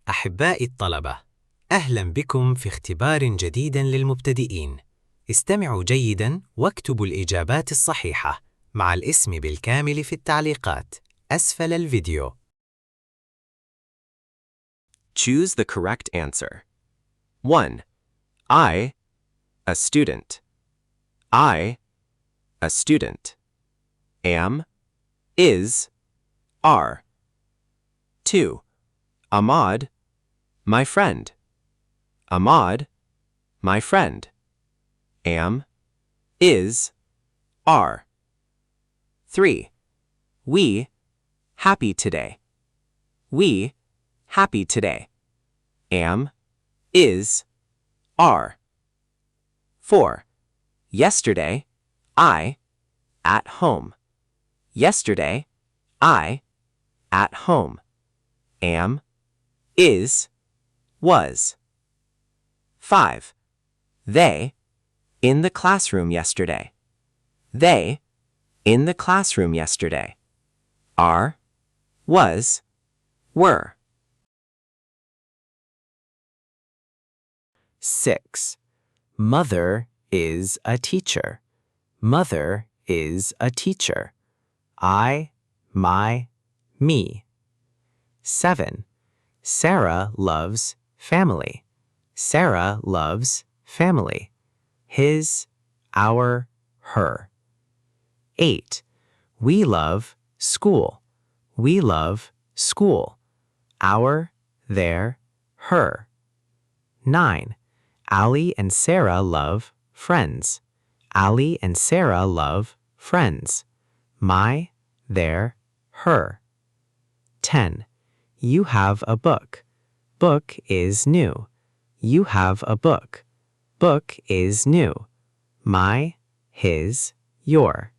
أحبائي الطلبة، أهلاً بكم في اختبار جديد للمبتدئين. استمعوا جيداً واكتبوا الإجابات الصحيحة مع الاسم بالكامل في التعليقات أسفل الفيديو. Choose the correct answer. 1. I, a student. I, a student. Am, is, are. 2. Ahmad, my friend. Ahmad, my friend. Am, is, are. 3. We, happy today. We, happy today. Am, is, are. 4. Yesterday, I, at home. Yesterday, I, at home. Am, is, was. 5. They, in the classroom yesterday. They, in the classroom yesterday. Are, was, were. 6. Mother is a teacher. Mother is a teacher. I, my, me. 7. Sarah loves family. Sarah loves family. His, our, her. 8. We love school. We love school. Our, their, her. 9. Ali and Sarah love friends. Ali and Sarah love friends. My, their, her. 10. You have a book. Book is new. You have a book. Book is new. My, his, your.